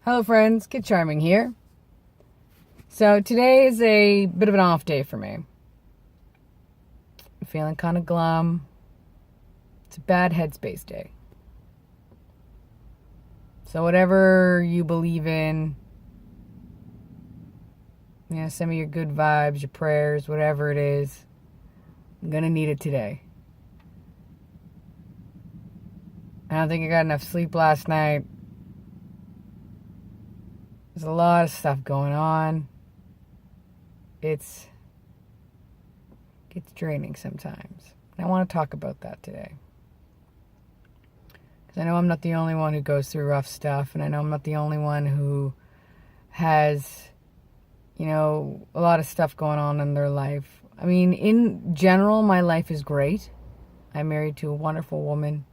Hello friends, Kid Charming here. So today is a bit of an off day for me. I'm feeling kind of glum. It's a bad headspace day. So whatever you believe in, send me your good vibes, your prayers, whatever it is. I'm gonna need it today. I don't think I got enough sleep last night. There's a lot of stuff going on. It gets draining sometimes. And I want to talk about that today. Because I know I'm not the only one who goes through rough stuff. And I know I'm not the only one who has, a lot of stuff going on in their life. I mean, in general, my life is great. I'm married to a wonderful woman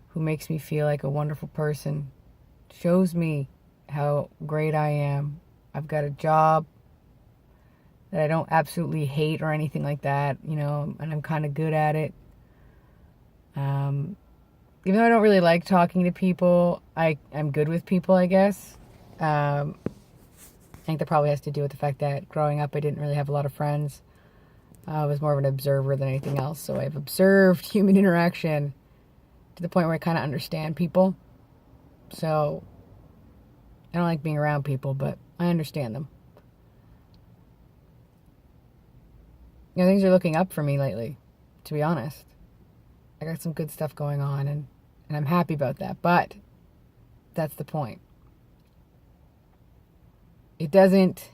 who makes me feel like a wonderful person. Shows me how great I am. I've got a job that I don't absolutely hate or anything like that, and I'm kind of good at it. Even though I don't really like talking to people, I'm good with people, I guess. I think that probably has to do with the fact that growing up I didn't really have a lot of friends. I was more of an observer than anything else, so I've observed human interaction to the point where I kind of understand people. So I don't like being around people, but I understand them. Things are looking up for me lately, to be honest. I got some good stuff going on, and I'm happy about that, but that's the point. It doesn't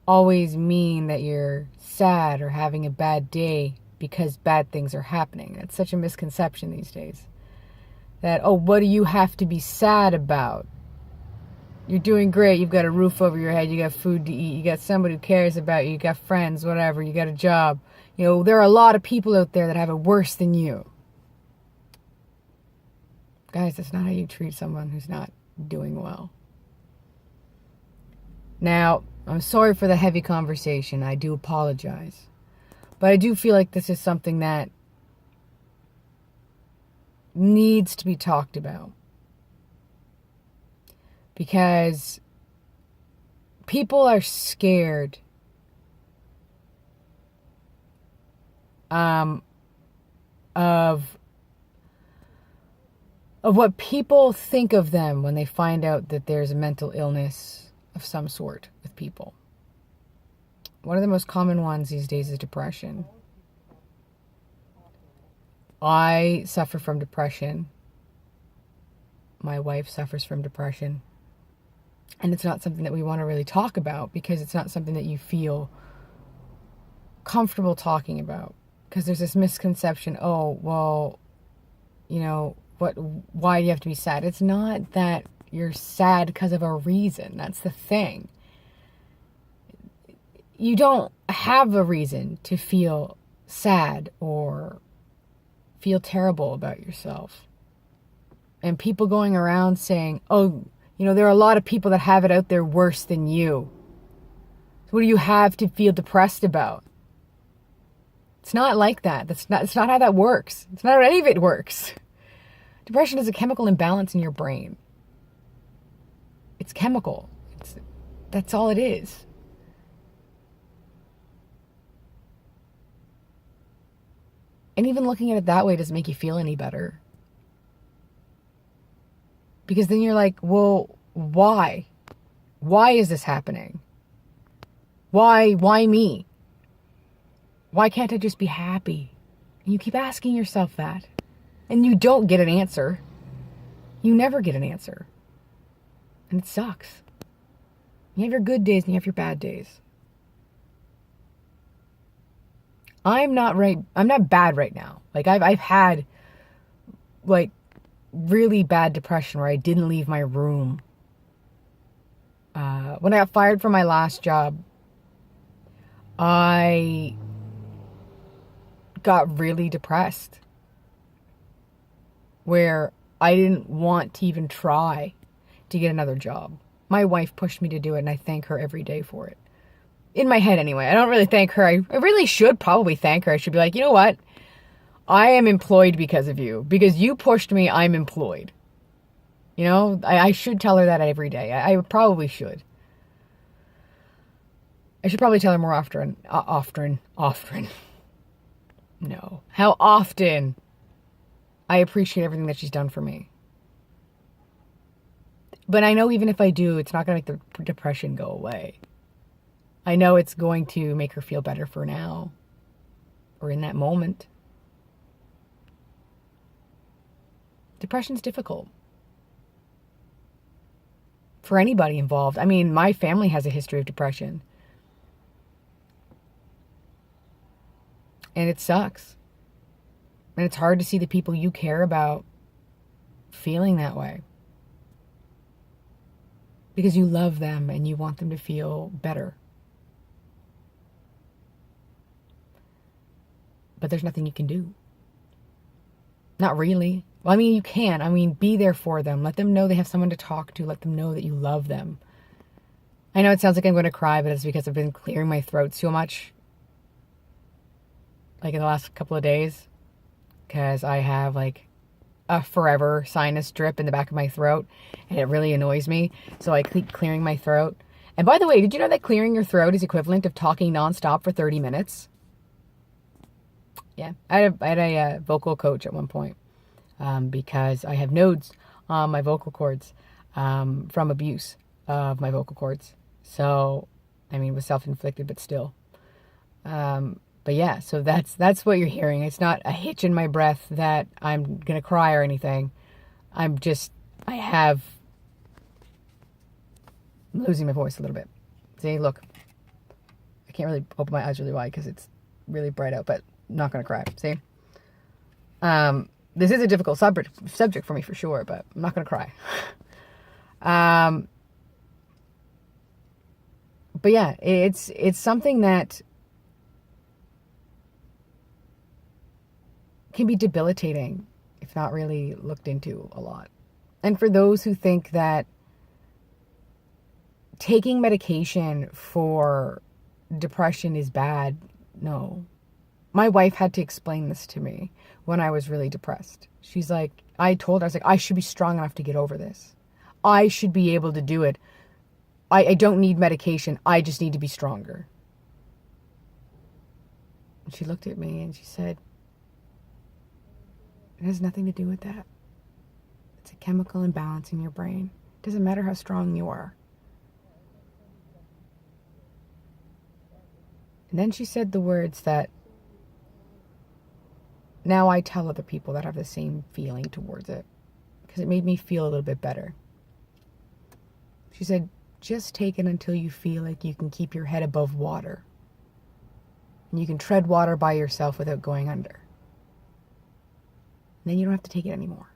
always mean that you're sad or having a bad day because bad things are happening. That's such a misconception these days. That, what do you have to be sad about? You're doing great. You've got a roof over your head. You got food to eat. You got somebody who cares about you. You got friends, whatever. You got a job. There are a lot of people out there that have it worse than you. Guys, that's not how you treat someone who's not doing well. Now, I'm sorry for the heavy conversation. I do apologize. But I do feel like this is something that needs to be talked about. Because people are scared of what people think of them when they find out that there's a mental illness of some sort with people. One of the most common ones these days is depression. I suffer from depression. My wife suffers from depression. And it's not something that we want to really talk about because it's not something that you feel comfortable talking about. Because there's this misconception, why do you have to be sad? It's not that you're sad because of a reason. That's the thing. You don't have a reason to feel sad or feel terrible about yourself. And people going around saying, there are a lot of people that have it out there worse than you. So what do you have to feel depressed about? It's not like that. It's not how that works. It's not how any of it works. Depression is a chemical imbalance in your brain. It's chemical. That's all it is. And even looking at it that way doesn't make you feel any better. Because then you're like, well, why? Why is this happening? Why me? Why can't I just be happy? And you keep asking yourself that. And you don't get an answer. You never get an answer. And it sucks. You have your good days and you have your bad days. I'm not bad right now. Like I've had really bad depression where I didn't leave my room. When I got fired from my last job, I got really depressed. Where I didn't want to even try to get another job. My wife pushed me to do it, and I thank her every day for it. In my head, anyway. I don't really thank her. I really should probably thank her. I should be like, you know what? I am employed because of you. Because you pushed me, I'm employed. You know, I should tell her that every day. I probably should. I should probably tell her more often. Often. No. How often I appreciate everything that she's done for me. But I know even if I do, it's not going to make the depression go away. I know it's going to make her feel better for now or in that moment. Depression's difficult for anybody involved. I mean, my family has a history of depression. And it sucks. And it's hard to see the people you care about feeling that way. Because you love them and you want them to feel better. But there's nothing you can do. Not really. Well, I mean, you can. I mean, be there for them. Let them know they have someone to talk to. Let them know that you love them. I know it sounds like I'm going to cry, but it's because I've been clearing my throat so much. Like in the last couple of days. Because I have like a forever sinus drip in the back of my throat. And it really annoys me. So I keep clearing my throat. And by the way, did you know that clearing your throat is equivalent of talking nonstop for 30 minutes? Yeah, I had a vocal coach at one point because I have nodes on my vocal cords from abuse of my vocal cords. So, I mean, it was self-inflicted, but still. But yeah, so that's what you're hearing. It's not a hitch in my breath that I'm going to cry or anything. I'm losing my voice a little bit. See, look. I can't really open my eyes really wide because it's really bright out, but I'm not going to cry. See? This is a difficult subject for me for sure, but I'm not going to cry. But yeah, it's something that can be debilitating if not really looked into a lot. And for those who think that taking medication for depression is bad, no. My wife had to explain this to me when I was really depressed. She's like, I told her, I was like, I should be strong enough to get over this. I should be able to do it. I don't need medication. I just need to be stronger. And she looked at me and she said, it has nothing to do with that. It's a chemical imbalance in your brain. It doesn't matter how strong you are. And then she said the words that now I tell other people that have the same feeling towards it, because it made me feel a little bit better. She said, just take it until you feel like you can keep your head above water. And you can tread water by yourself without going under. And then you don't have to take it anymore.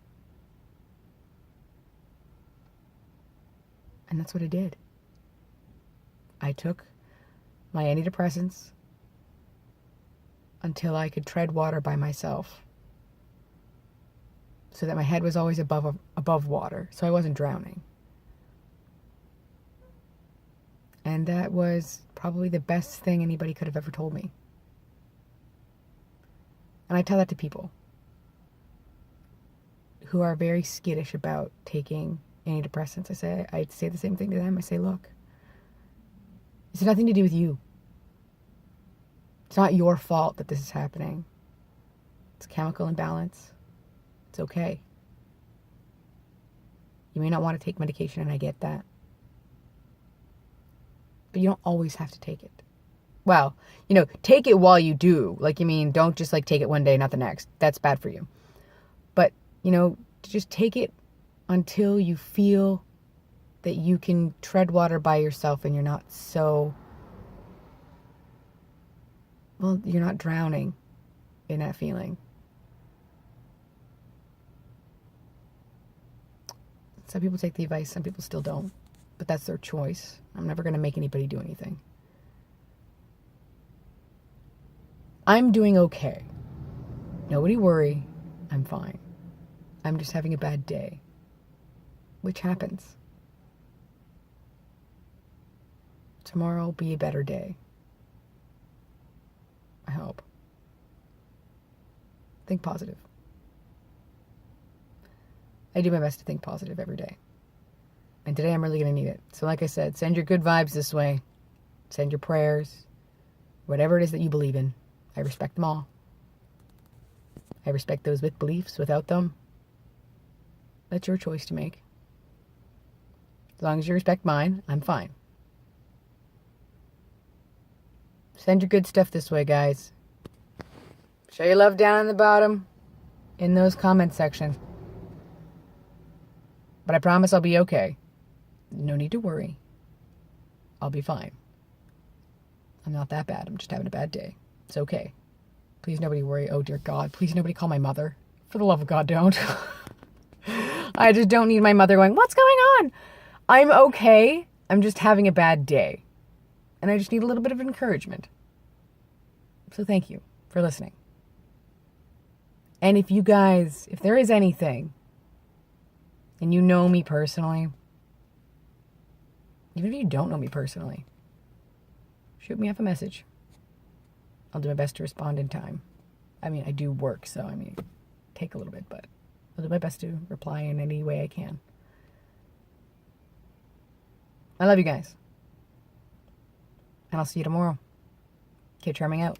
And that's what I did. I took my antidepressants until I could tread water by myself. So that my head was always above water. So I wasn't drowning. And that was probably the best thing anybody could have ever told me. And I tell that to people who are very skittish about taking antidepressants. I say the same thing to them. I say, look, it's nothing to do with you. It's not your fault that this is happening. It's a chemical imbalance. It's okay. You may not want to take medication, and I get that. But you don't always have to take it. Well, take it while you do. Like, don't just take it one day, not the next. That's bad for you. But, just take it until you feel that you can tread water by yourself and you're not you're not drowning in that feeling. Some people take the advice, some people still don't. But that's their choice. I'm never going to make anybody do anything. I'm doing okay. Nobody worry. I'm fine. I'm just having a bad day. Which happens. Tomorrow will be a better day. I hope. Think positive. I do my best to think positive every day. And today I'm really going to need it. So like I said, send your good vibes this way. Send your prayers. Whatever it is that you believe in. I respect them all. I respect those with beliefs, without them. That's your choice to make. As long as you respect mine, I'm fine. Send your good stuff this way, guys. Show your love down in the bottom in those comment section. But I promise I'll be okay. No need to worry. I'll be fine. I'm not that bad. I'm just having a bad day. It's okay. Please nobody worry. Oh dear God. Please nobody call my mother. For the love of God, don't. I just don't need my mother going, what's going on? I'm okay. I'm just having a bad day. And I just need a little bit of encouragement. So thank you for listening. And if you guys, if there is anything, and you know me personally, even if you don't know me personally, shoot me off a message. I'll do my best to respond in time. I mean, I do work, so I mean, take a little bit, but I'll do my best to reply in any way I can. I love you guys. And I'll see you tomorrow. Kid Charming out.